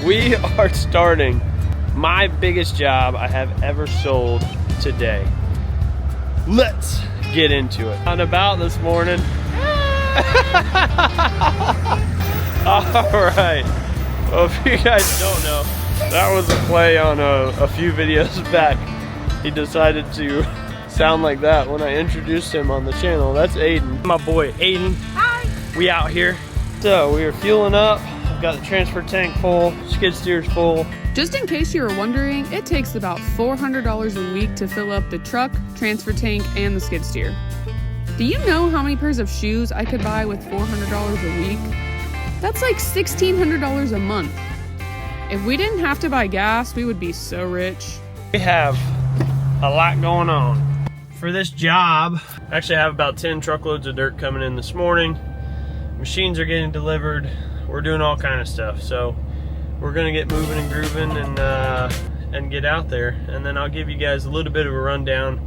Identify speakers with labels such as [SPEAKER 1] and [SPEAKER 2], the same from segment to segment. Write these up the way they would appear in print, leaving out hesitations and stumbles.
[SPEAKER 1] We are starting my biggest job I have ever sold today. Let's get into it. On about this morning. All right. Well, if you guys don't know, that was a play on a few videos back. He decided to sound like that when I introduced him on the channel. That's Aiden. My boy Aiden. Hi. We out here. So we are fueling up. I've got the transfer tank full, skid steer's full.
[SPEAKER 2] Just in case you were wondering, it takes about $400 a week to fill up the truck, transfer tank, and the skid steer. Do you know how many pairs of shoes I could buy with $400 a week? That's like $1,600 a month. If we didn't have to buy gas, we would be so rich.
[SPEAKER 1] We have a lot going on. For this job, actually I have about 10 truckloads of dirt coming in this morning. Machines are getting delivered. We're doing all kind of stuff. So we're gonna get moving and grooving and get out there. And then I'll give you guys a little bit of a rundown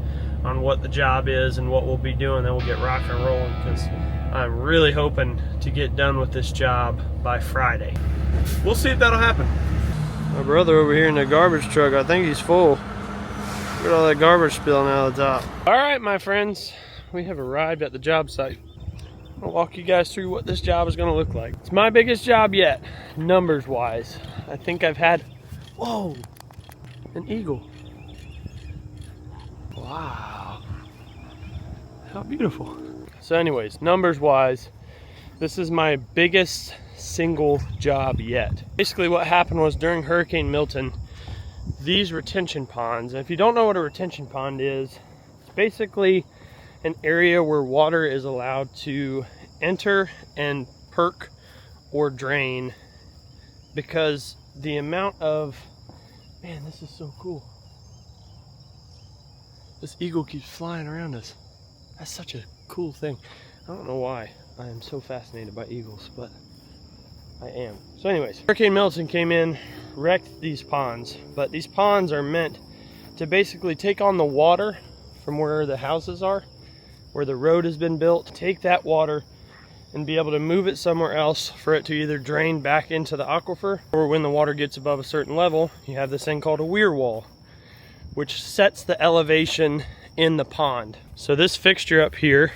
[SPEAKER 1] on what the job is and what we'll be doing. Then we'll get rocking and rolling because I'm really hoping to get done with this job by Friday. We'll see if that'll happen. My brother over here in the garbage truck, I think he's full. Look at all that garbage spilling out of the top. All right, my friends, we have arrived at the job site. I'll walk you guys through what this job is gonna look like. It's my biggest job yet, numbers wise. I think I've had, whoa, an eagle. Wow, how beautiful. So anyways, numbers wise, this is my biggest single job yet. Basically what happened was during Hurricane Milton, these retention ponds, and if you don't know what a retention pond is, it's basically an area where water is allowed to enter and perk or drain because the amount of, man, this is so cool. This eagle keeps flying around us. That's such a cool thing. I don't know why I am so fascinated by eagles, but I am. So anyways, Hurricane Milton came in, wrecked these ponds, but these ponds are meant to basically take on the water from where the houses are, where the road has been built, take that water and be able to move it somewhere else for it to either drain back into the aquifer, or when the water gets above a certain level, you have this thing called a weir wall, which sets the elevation in the pond. So this fixture up here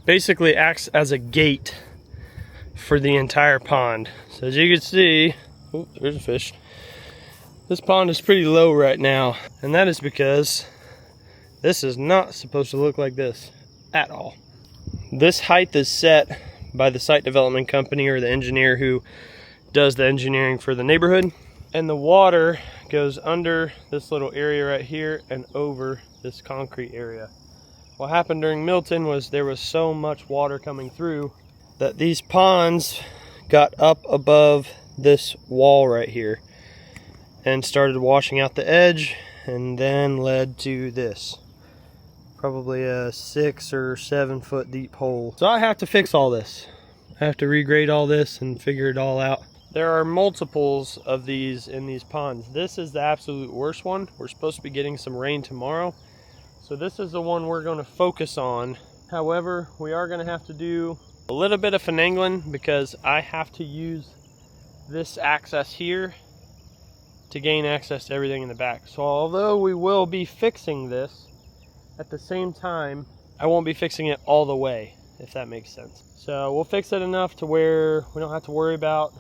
[SPEAKER 1] basically acts as a gate for the entire pond. So as you can see, oh, there's a fish. This pond is pretty low right now, and that is because this is not supposed to look like this at all. This height is set by the site development company or the engineer who does the engineering for the neighborhood, and the water goes under this little area right here and over this concrete area. What happened during Milton was there was so much water coming through that these ponds got up above this wall right here and started washing out the edge, and then led to this, probably a 6 or 7 foot deep hole. So I have to fix all this. I have to regrade all this and figure it all out. There are multiples of these in these ponds. This is the absolute worst one. We're supposed to be getting some rain tomorrow, so this is the one we're going to focus on. However, we are going to have to do a little bit of finagling because I have to use this access here to gain access to everything in the back. So although we will be fixing this, at the same time, I won't be fixing it all the way, if that makes sense. So we'll fix it enough to where we don't have to worry about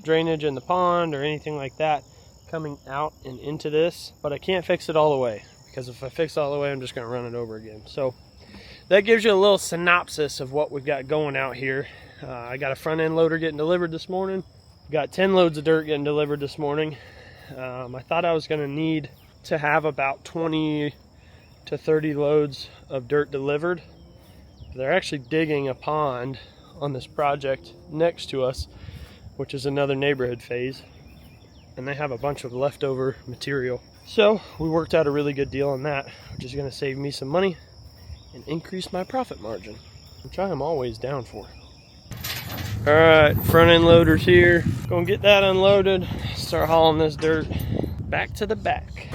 [SPEAKER 1] drainage in the pond or anything like that coming out and into this, but I can't fix it all the way because if I fix it all the way, I'm just going to run it over again. So that gives you a little synopsis of what we've got going out here. I got a front end loader getting delivered this morning. Got 10 loads of dirt getting delivered this morning. I thought I was going to need to have about 20 to 30 loads of dirt delivered. They're actually digging a pond on this project next to us, which is another neighborhood phase, and they have a bunch of leftover material. So we worked out a really good deal on that, which is going to save me some money and increase my profit margin, which I am always down for. All right, front end loader's here. Gonna get that unloaded, start hauling this dirt back to the back.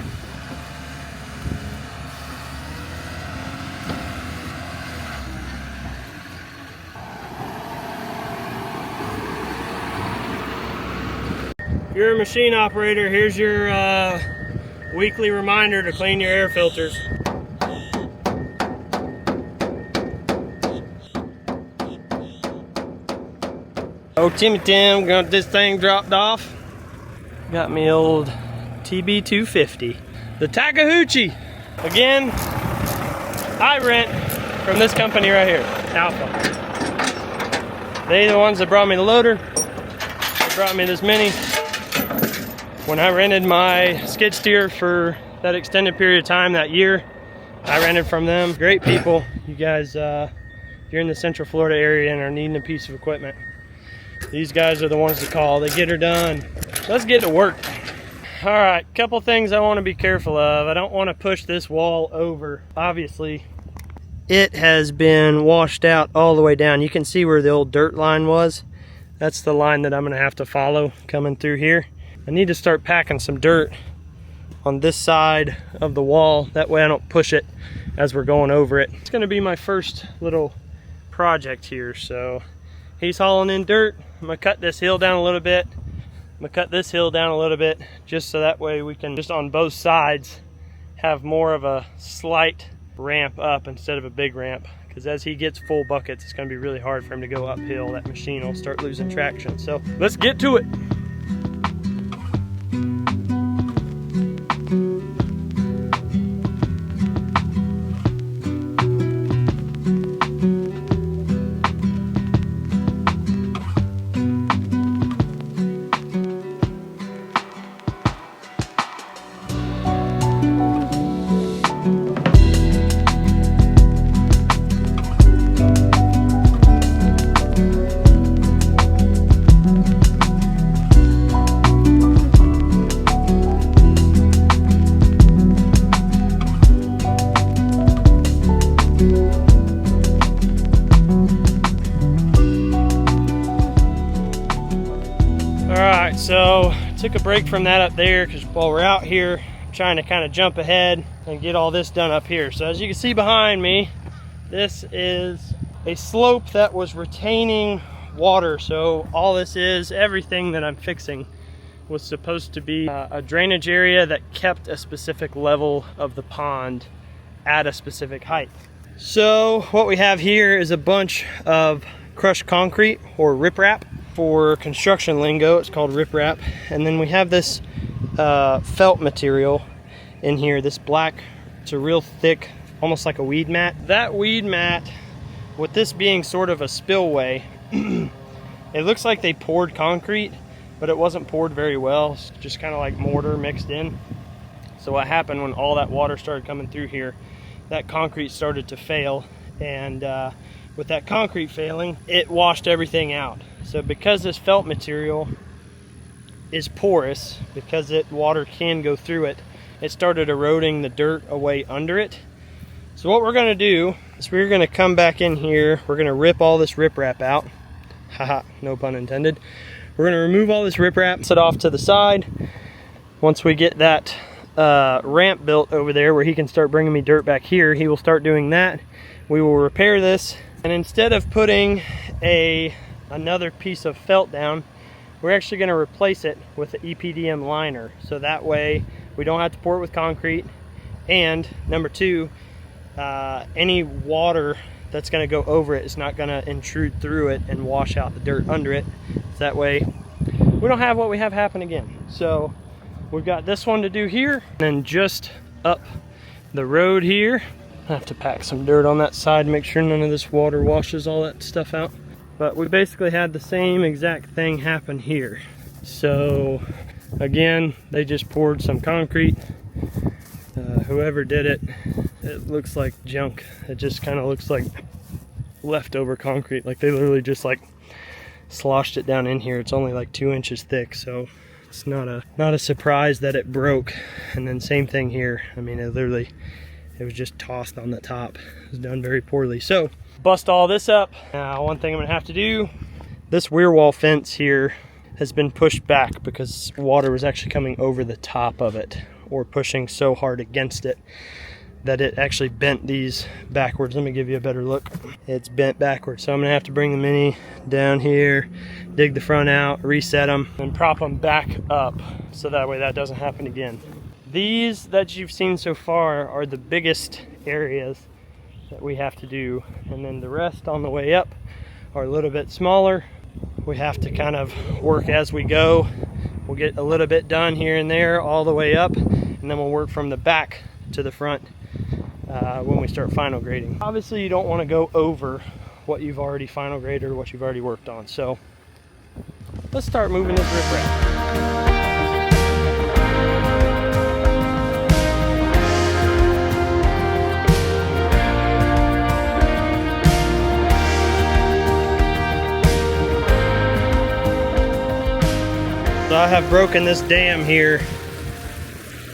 [SPEAKER 1] you're a machine operator, here's your weekly reminder to clean your air filters. Oh, Timmy Tim, got this thing dropped off. Got me old TB250. The Takahauchi. Again, I rent from this company right here, Alpha. They're the ones that brought me the loader. They brought me this Mini. When I rented my skid steer for that extended period of time that year, I rented from them. Great people. You guys, if you're in the Central Florida area and are needing a piece of equipment, these guys are the ones to call. They get her done. Let's get to work. All right, couple things I want to be careful of. I don't want to push this wall over. Obviously, it has been washed out all the way down. You can see where the old dirt line was. That's the line that I'm going to have to follow coming through here. I need to start packing some dirt on this side of the wall. That way I don't push it as we're going over it. It's going to be my first little project here. So he's hauling in dirt. I'm gonna cut this hill down a little bit. I'm gonna cut this hill down a little bit just so that way we can just on both sides have more of a slight ramp up instead of a big ramp, because as he gets full buckets it's going to be really hard for him to go uphill. That machine will start losing traction. So let's get to it. So took a break from that up there because while we're out here I'm trying to kind of jump ahead and get all this done up here. So as you can see behind me, this is a slope that was retaining water. So all this is, everything that I'm fixing was supposed to be a drainage area that kept a specific level of the pond at a specific height. So what we have here is a bunch of crushed concrete, or riprap. For construction lingo, it's called riprap. And then we have this felt material in here, this black, it's a real thick, almost like a weed mat. That weed mat, with this being sort of a spillway, it looks like they poured concrete, but it wasn't poured very well. It's just kind of like mortar mixed in. So what happened when all that water started coming through here, that concrete started to fail, and with that concrete failing, it washed everything out. So because this felt material is porous, because water can go through it, it started eroding the dirt away under it. So what we're gonna do is we're gonna come back in here, we're gonna rip all this riprap out. Haha, no pun intended. We're gonna remove all this riprap, set off to the side. Once we get that ramp built over there where he can start bringing me dirt back here, he will start doing that. We will repair this, and instead of putting another piece of felt down, we're actually going to replace it with an EPDM liner, so that way we don't have to pour it with concrete, and number two, any water that's going to go over it is not going to intrude through it and wash out the dirt under it, so that way we don't have what we have happen again. So we've got this one to do here, and then just up the road here, I have to pack some dirt on that side, make sure none of this water washes all that stuff out. But we basically had the same exact thing happen here. So again, they just poured some concrete. Whoever did it, it looks like junk. It just kind of looks like leftover concrete. Like they literally just like sloshed it down in here. It's only like 2 inches thick, so it's not a surprise that it broke. And then same thing here. I mean, it was just tossed on the top. It was done very poorly. So bust all this up. Now one thing I'm gonna have to do, this rear wall fence here has been pushed back because water was actually coming over the top of it, or pushing so hard against it. that it actually bent these backwards. Let me give you a better look. It's bent backwards, so I'm gonna have to bring the Mini down here, dig the front out, reset them, and prop them back up so that way that doesn't happen again. These that you've seen so far are the biggest areas that we have to do, and then the rest on the way up are a little bit smaller. We have to kind of work as we go. We'll get a little bit done here and there all the way up, and then we'll work from the back to the front when we start final grading. Obviously you don't want to go over what you've already final graded or what you've already worked on. So let's start moving this riprap. So I have broken this dam here.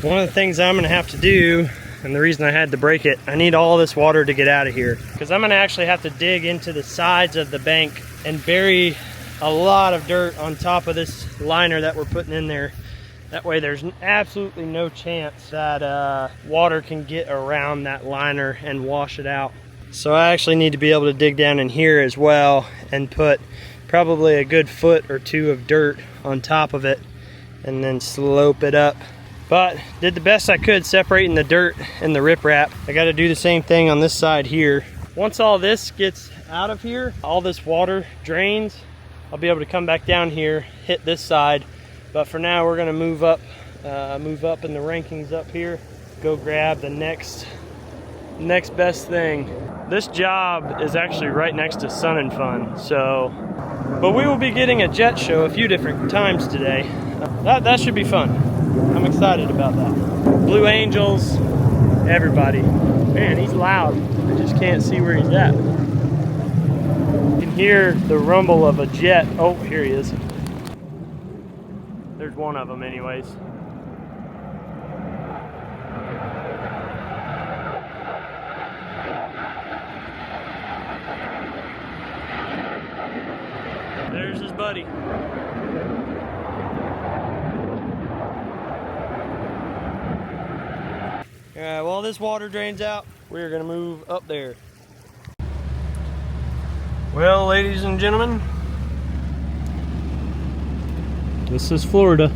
[SPEAKER 1] One of the things I'm gonna have to do, and the reason I had to break it, I need all this water to get out of here, because I'm gonna actually have to dig into the sides of the bank and bury a lot of dirt on top of this liner that we're putting in there. That way there's absolutely no chance that water can get around that liner and wash it out. So I actually need to be able to dig down in here as well and put probably a good foot or two of dirt on top of it and then slope it up. But did the best I could separating the dirt and the riprap. I got to do the same thing on this side here. Once all this gets out of here, all this water drains, I'll be able to come back down here, hit this side. But for now we're going to move up in the rankings up here, go grab the next best thing. This job is actually right next to Sun and Fun, but we will be getting a jet show a few different times today. That should be fun. I'm excited about that. Blue Angels, everybody. Man, he's loud. I just can't see where he's at. You can hear the rumble of a jet. Oh, here he is. There's one of them anyways. There's his buddy. Alright, while this water drains out, we're gonna move up there. Well, ladies and gentlemen, this is Florida.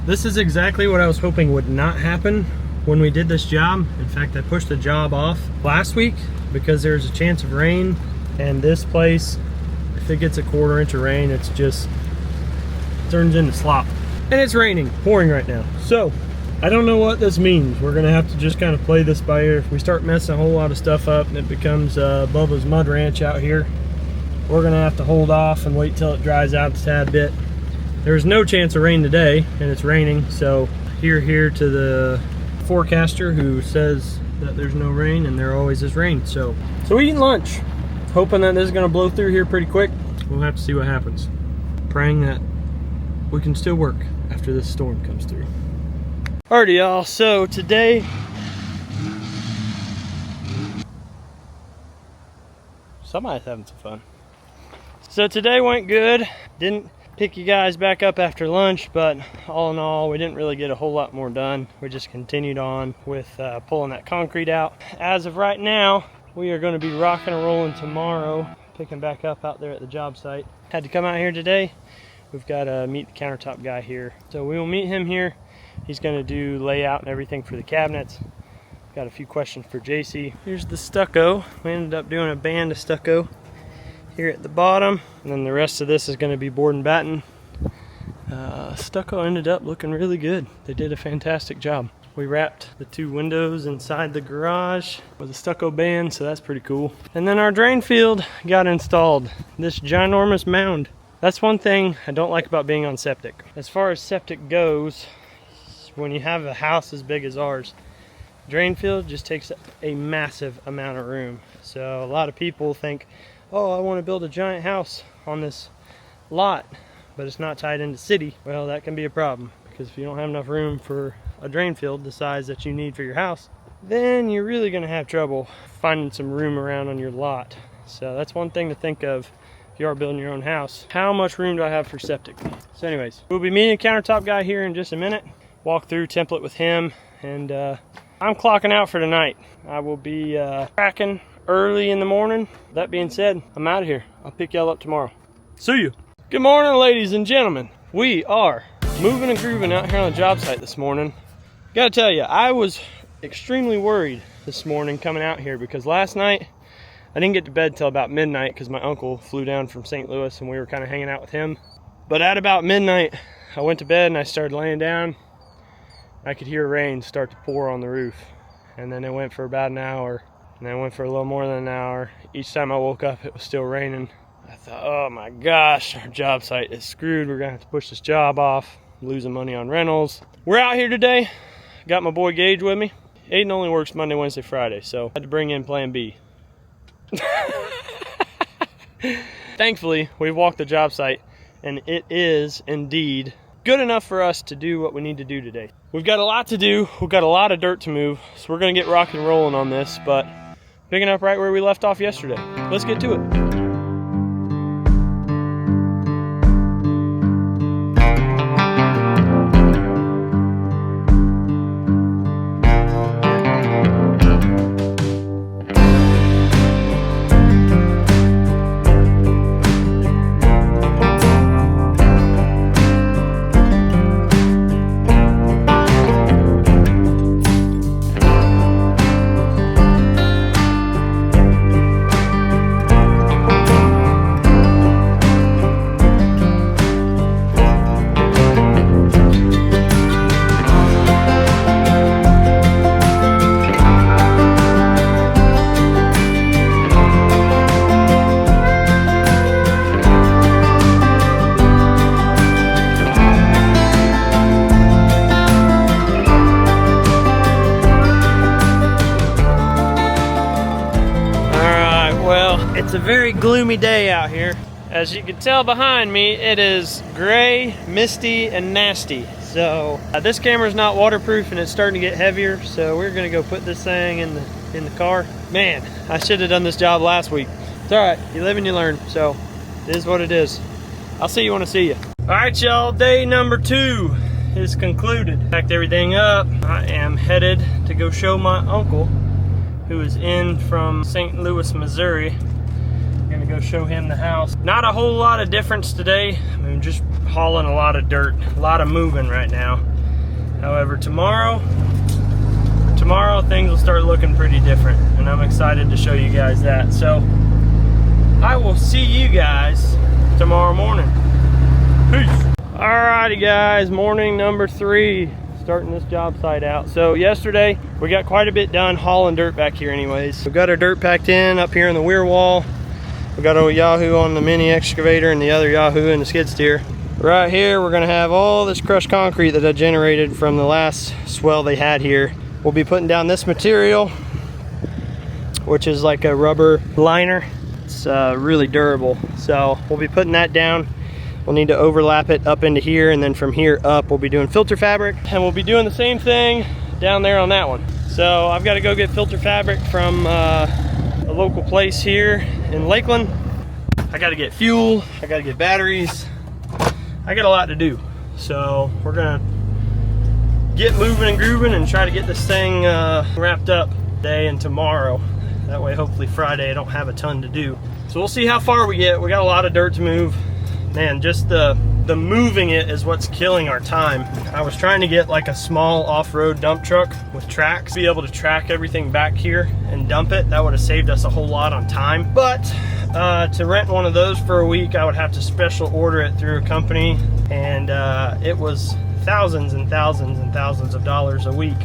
[SPEAKER 1] This is exactly what I was hoping would not happen when we did this job. In fact, I pushed the job off last week because there's a chance of rain, and this place, if it gets a 1/4 inch of rain, it's just turns into slop. And it's raining, pouring right now. So I don't know what this means. We're gonna have to just kind of play this by ear. If we start messing a whole lot of stuff up and it becomes Bubba's Mud Ranch out here, we're gonna have to hold off and wait till it dries out a tad bit. There's no chance of rain today, and it's raining, so here to the forecaster who says that there's no rain, and there always is rain. So eating lunch, hoping that this is gonna blow through here pretty quick. We'll have to see what happens. Praying that we can still work after this storm comes through. Alrighty, y'all, so today, somebody's having some fun. So today went good. Didn't pick you guys back up after lunch, but all in all, we didn't really get a whole lot more done. We just continued on with pulling that concrete out. As of right now, we are going to be rocking and rolling tomorrow, picking back up out there at the job site. Had to come out here today. We've got to meet the countertop guy here. So we will meet him here. He's going to do layout and everything for the cabinets. Got a few questions for JC. Here's the stucco. We ended up doing a band of stucco here at the bottom, and then the rest of this is going to be board and batten. Stucco ended up looking really good. They did a fantastic job. We wrapped the 2 windows inside the garage with a stucco band, so that's pretty cool. And then our drain field got installed. This ginormous mound. That's one thing I don't like about being on septic. As far as septic goes, when you have a house as big as ours, drain field just takes a massive amount of room. So a lot of people think, oh, I want to build a giant house on this lot, but it's not tied into city. Well, that can be a problem, because if you don't have enough room for a drain field the size that you need for your house, then you're really going to have trouble finding some room around on your lot. So that's one thing to think of if you are building your own house. How much room do I have for septic? So anyways, we'll be meeting a countertop guy here in just a minute. Walk through template with him and I'm clocking out for tonight. I will be tracking early in the morning. That being said, I'm out of here. I'll pick y'all up tomorrow. See you. Good morning, ladies and gentlemen. We are moving and grooving out here on the job site this morning. Gotta tell you, I was extremely worried this morning coming out here because last night I didn't get to bed till about midnight because my uncle flew down from St. Louis and we were kind of hanging out with him. But at about midnight, I went to bed and I started laying down. I could hear rain start to pour on the roof. And then it went for about an hour. And then it went for a little more than an hour. Each time I woke up, it was still raining. I thought, oh my gosh, our job site is screwed. We're gonna have to push this job off. I'm losing money on rentals. We're out here today. Got my boy Gage with me. Aiden only works Monday, Wednesday, Friday, so I had to bring in plan B. Thankfully, we've walked the job site and it is indeed good enough for us to do what we need to do today. We've got a lot to do. We've got a lot of dirt to move, so we're gonna get rock and rolling on this, but picking up right where we left off yesterday. Let's get to it. It's a very gloomy day out here. As you can tell behind me, it is gray, misty, and nasty. So this camera's not waterproof and it's starting to get heavier, so we're gonna go put this thing in the car. Man, I should have done this job last week. It's all right, you live and you learn, so it is what it is. I'll see you when I see you. All right, y'all, day number 2 is concluded. Packed everything up. I am headed to go show my uncle, who is in from St. Louis, Missouri. Gonna go show him the house. Not a whole lot of difference today. I mean, just hauling a lot of dirt, a lot of moving right now. However, tomorrow things will start looking pretty different, and I'm excited to show you guys that. So I will see you guys tomorrow morning. Peace. Alrighty guys, morning number 3, starting this job site out. So yesterday we got quite a bit done hauling dirt back here anyways. We've got our dirt packed in up here in the weir wall. We got a Yahoo on the mini excavator and the other Yahoo in the skid steer. Right here, we're gonna have all this crushed concrete that I generated from the last swell they had here. We'll be putting down this material, which is like a rubber liner. It's really durable. So we'll be putting that down. We'll need to overlap it up into here, and then from here up, we'll be doing filter fabric. And we'll be doing the same thing down there on that one. So I've gotta go get filter fabric from a local place here in Lakeland. I gotta get fuel, I gotta get batteries. I got a lot to do. So we're gonna get moving and grooving and try to get this thing wrapped up today and tomorrow. That way hopefully Friday I don't have a ton to do. So we'll see how far we get. We got a lot of dirt to move. Man, just the moving it is what's killing our time. I was trying to get like a small off-road dump truck with tracks, be able to track everything back here and dump it. That would have saved us a whole lot on time. But to rent one of those for a week, I would have to special order it through a company, and it was thousands and thousands and thousands of dollars a week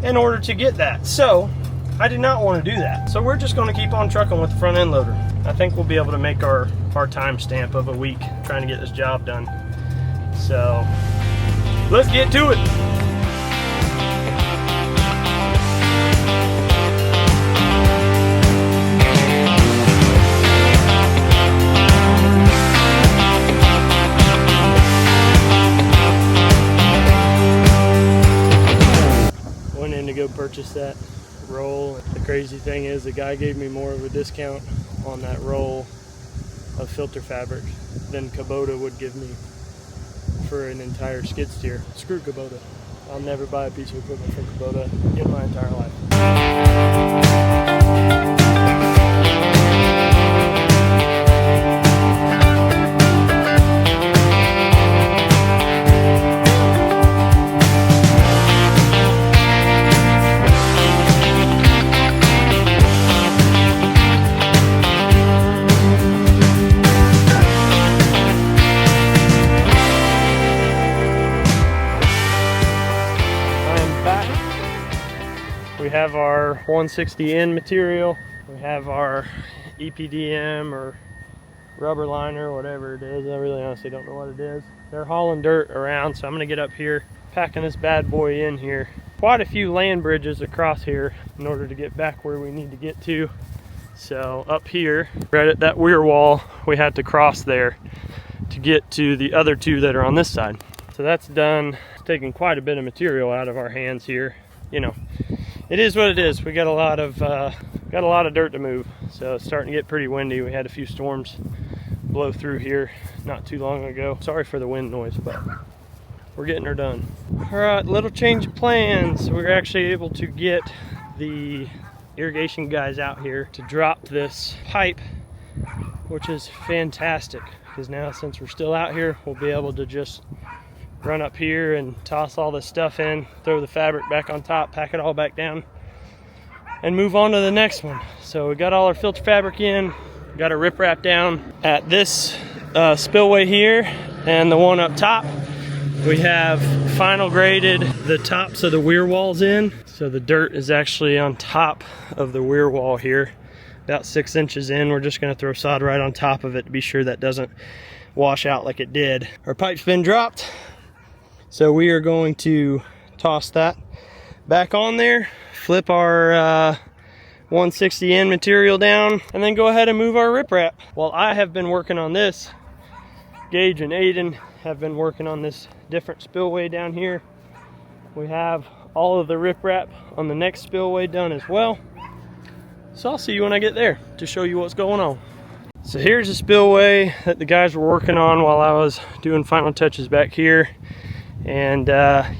[SPEAKER 1] in order to get that. So I did not want to do that. So we're just going to keep on trucking with the front end loader. I think we'll be able to make our time stamp of a week trying to get this job done. So let's get to it. Went in to go purchase that roll. The crazy thing is the guy gave me more of a discount on that roll of filter fabric than Kubota would give me for an entire skid steer. Screw Kubota. I'll never buy a piece of equipment from Kubota in my entire life. We have our 160N material, we have our EPDM or rubber liner, whatever it is. I really honestly don't know what it is. They're hauling dirt around, so I'm gonna get up here, packing this bad boy in here. Quite a few land bridges across here in order to get back where we need to get to. So up here, right at that weir wall, we had to cross there to get to the other two that are on this side. So that's done. It's taken quite a bit of material out of our hands here. You know, it is what it is. We got a lot of dirt to move, so it's starting to get pretty windy. We had a few storms blow through here not too long ago. Sorry for the wind noise, but we're getting her done. All right, little change of plans. We're actually able to get the irrigation guys out here to drop this pipe, which is fantastic, because now since we're still out here, we'll be able to just run up here and toss all this stuff in, throw the fabric back on top, pack it all back down, and move on to the next one. So we got all our filter fabric in, got our riprap down at this spillway here, and the one up top. We have final graded the tops of the weir walls in, so the dirt is actually on top of the weir wall here, about 6 inches in. We're just going to throw sod right on top of it to be sure that doesn't wash out like it did. Our pipe's been dropped, so we are going to toss that back on there, flip our 160N material down, and then go ahead and move our riprap. While I have been working on this, Gage and Aiden have been working on this different spillway down here. We have all of the riprap on the next spillway done as well. So I'll see you when I get there to show you what's going on. So here's the spillway that the guys were working on while I was doing final touches back here. And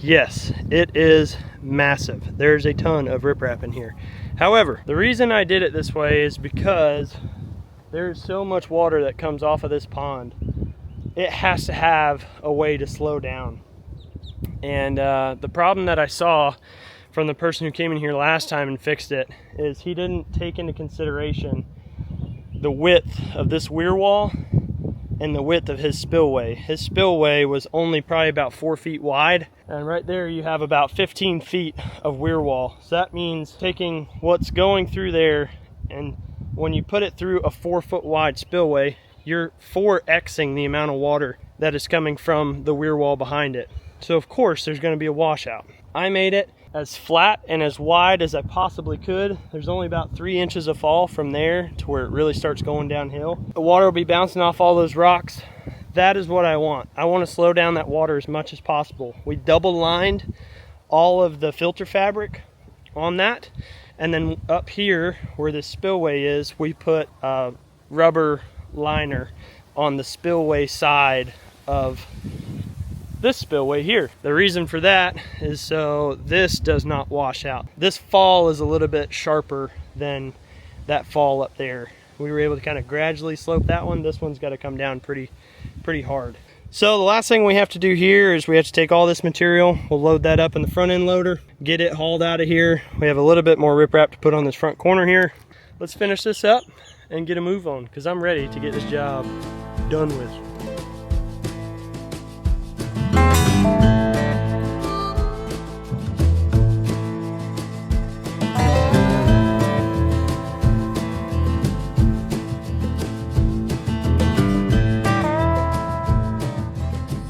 [SPEAKER 1] yes, it is massive. There's a ton of riprap in here. However, the reason I did it this way is because there's so much water that comes off of this pond. It has to have a way to slow down. And the problem that I saw from the person who came in here last time and fixed it is he didn't take into consideration the width of this weir wall and the width of his spillway. His spillway was only probably about 4 feet wide, and right there you have about 15 feet of weir wall. So that means taking what's going through there, and when you put it through a 4 foot wide spillway, you're 4xing the amount of water that is coming from the weir wall behind it. So of course there's going to be a washout. I made it as flat and as wide as I possibly could. There's only about 3 inches of fall from there to where it really starts going downhill. The water will be bouncing off all those rocks. That is what I want. I want to slow down that water as much as possible. We double lined all of the filter fabric on that, and then up here where the spillway is, we put a rubber liner on the spillway side of this spillway here. The reason for that is so this does not wash out. This fall is a little bit sharper than that fall up there. We were able to kind of gradually slope that one. This one's got to come down pretty hard. So the last thing we have to do here is we have to take all this material. We'll load that up in the front end loader, get it hauled out of here. We have a little bit more riprap to put on this front corner here. Let's finish this up and get a move on, because I'm ready to get this job done with.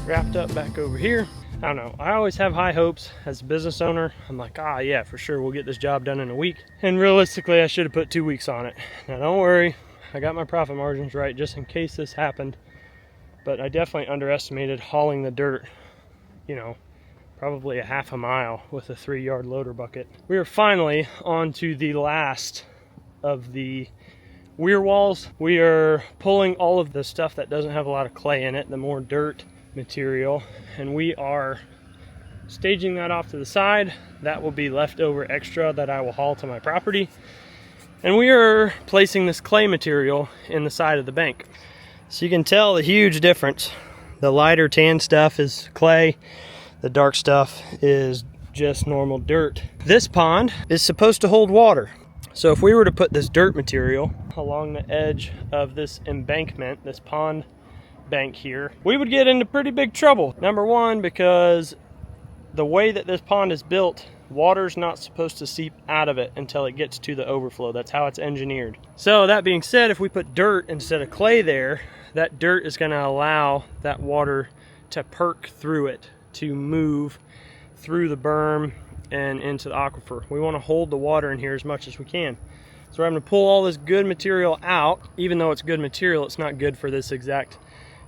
[SPEAKER 1] Wrapped up back over here. I don't know, I always have high hopes as a business owner. I'm like, yeah, for sure we'll get this job done in a week. And realistically, I should have put 2 weeks on it. Now don't worry, I got my profit margins right just in case this happened. But I definitely underestimated hauling the dirt, you know, probably a half a mile with a 3-yard loader bucket. We are finally on to the last of the weir walls. We are pulling all of the stuff that doesn't have a lot of clay in it, the more dirt material, and we are staging that off to the side. That will be leftover extra that I will haul to my property. And we are placing this clay material in the side of the bank. So you can tell the huge difference. The lighter tan stuff is clay. The dark stuff is just normal dirt. This pond is supposed to hold water. So if we were to put this dirt material along the edge of this embankment, this pond bank here, we would get into pretty big trouble. Number one, because the way that this pond is built, water's not supposed to seep out of it until it gets to the overflow. That's how it's engineered. So that being said, if we put dirt instead of clay there, that dirt is going to allow that water to perk through it, to move through the berm and into the aquifer. We want to hold the water in here as much as we can. So we're having to pull all this good material out. Even though it's good material, it's not good for this exact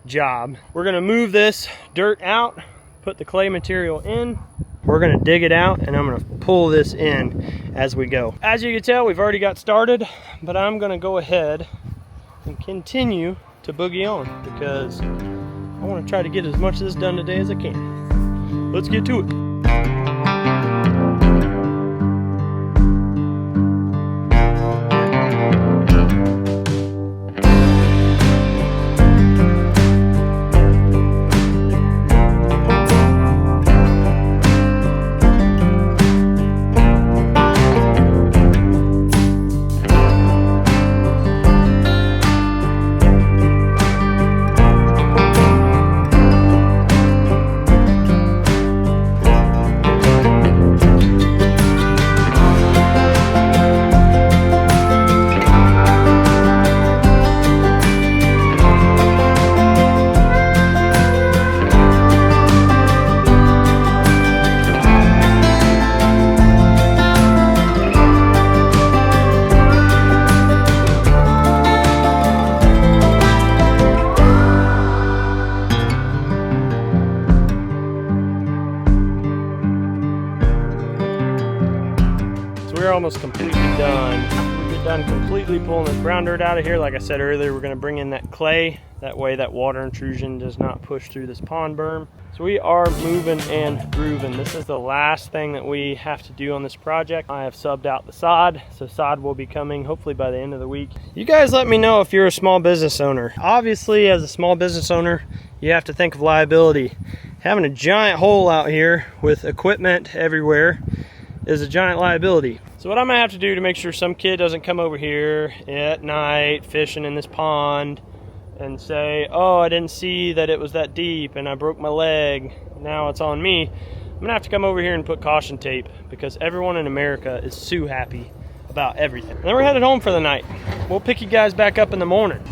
[SPEAKER 1] job. We're going to move this dirt out, put the clay material in. We're going to dig it out, and I'm going to pull this in as we go. As you can tell, we've already got started, but I'm going to go ahead and continue to boogie on because I want to try to get as much of this done today as I can. Let's get to it. We're almost completely done. We're done completely pulling this brown dirt out of here. Like I said earlier, we're going to bring in that clay. That way that water intrusion does not push through this pond berm. So we are moving and grooving. This is the last thing that we have to do on this project. I have subbed out the sod, so sod will be coming hopefully by the end of the week. You guys let me know if you're a small business owner. Obviously, as a small business owner, you have to think of liability. Having a giant hole out here with equipment everywhere is a giant liability. So what I'm gonna have to do to make sure some kid doesn't come over here at night fishing in this pond and say, oh, I didn't see that it was that deep and I broke my leg, now it's on me. I'm gonna have to come over here and put caution tape because everyone in America is so happy about everything. And then we're headed home for the night. We'll pick you guys back up in the morning.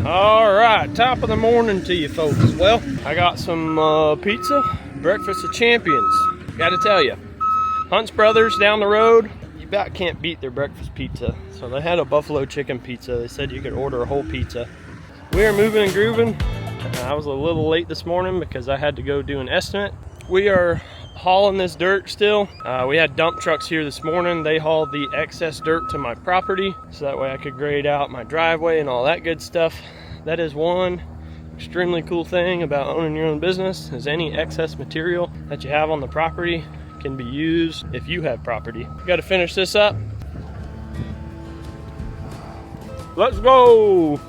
[SPEAKER 1] All right, top of the morning to you folks. Well, I got some pizza, breakfast of champions. Gotta tell you, Hunt's Brothers down the road, you about can't beat their breakfast pizza. So they had a buffalo chicken pizza. They said you could order a whole pizza. We are moving and grooving. I was a little late this morning because I had to go do an estimate. We are hauling this dirt still. We had dump trucks here this morning. They hauled the excess dirt to my property so that way I could grade out my driveway and all that good stuff. That is one extremely cool thing about owning your own business, is any excess material that you have on the property can be used if you have property. Got to finish this up. Let's go.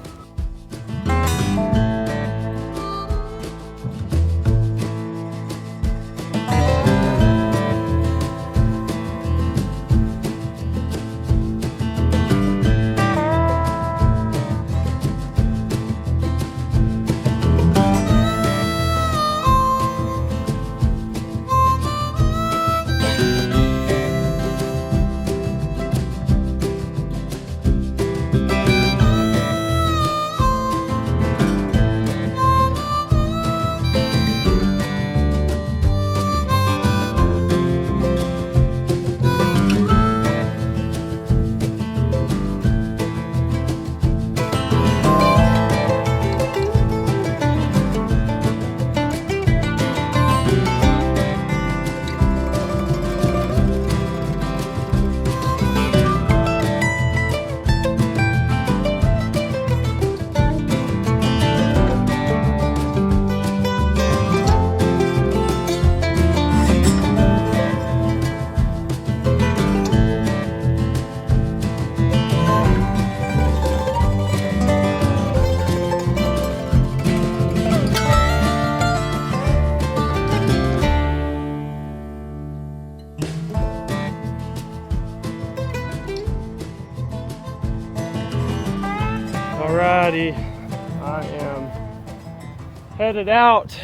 [SPEAKER 1] Alrighty, I am headed out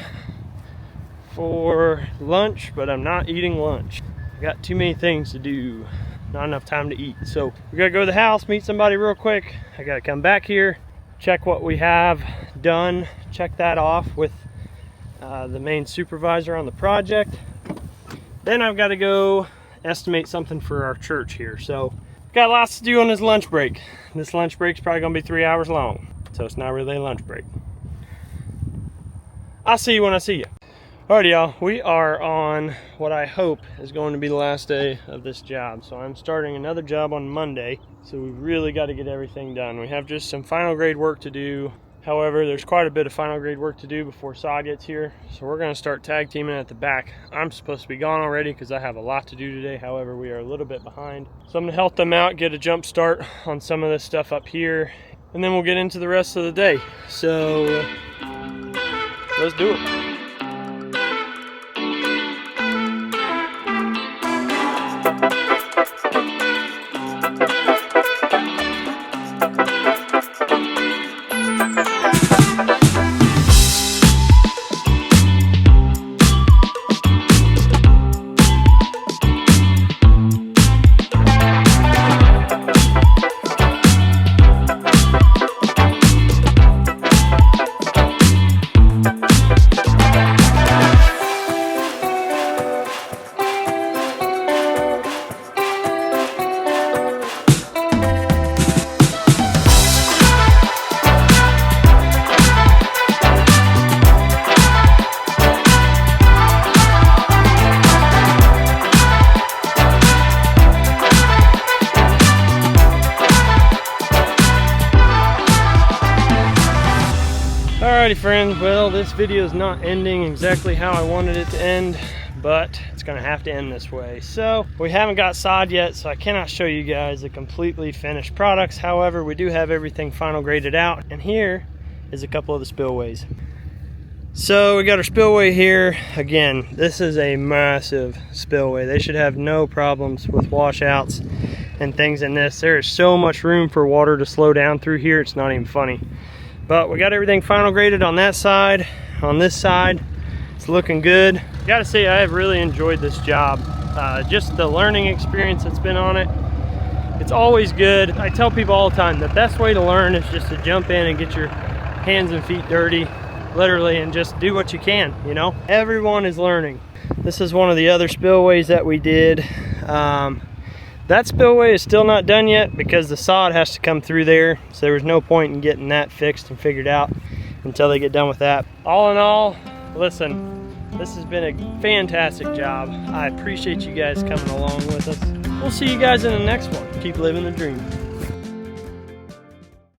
[SPEAKER 1] for lunch, but I'm not eating lunch. I got too many things to do, not enough time to eat. So we gotta go to the house, meet somebody real quick. I gotta come back here, check what we have done, check that off with the main supervisor on the project. Then I've got to go estimate something for our church here. So got lots to do on this lunch break. This lunch break's probably gonna be 3 hours long, so it's not really a lunch break. I'll see you when I see you. Alrighty, y'all, we are on what I hope is going to be the last day of this job. So I'm starting another job on Monday, so we really got to get everything done. We have just some final grade work to do. However, there's quite a bit of final grade work to do before Sod gets here. So we're gonna start tag teaming at the back. I'm supposed to be gone already because I have a lot to do today. However, we are a little bit behind. So I'm gonna help them out, get a jump start on some of this stuff up here, and then we'll get into the rest of the day. So let's do it. Alrighty friends, well this video is not ending exactly how I wanted it to end, but it's gonna have to end this way. So we haven't got sod yet, so I cannot show you guys the completely finished products. However, we do have everything final graded out, and here is a couple of the spillways. So we got our spillway here. Again, this is a massive spillway. They should have no problems with washouts and things in this. There is so much room for water to slow down through here, it's not even funny. But we got everything final graded on that side. On this side, it's looking good. Gotta say, I have really enjoyed this job. Just the learning experience that's been on it. It's always good. I tell people all the time, the best way to learn is just to jump in and get your hands and feet dirty, literally, and just do what you can, you know? Everyone is learning. This is one of the other spillways that we did. That spillway is still not done yet because the sod has to come through there. So there was no point in getting that fixed and figured out until they get done with that. All in all, listen, this has been a fantastic job. I appreciate you guys coming along with us. We'll see you guys in the next one. Keep living the dream.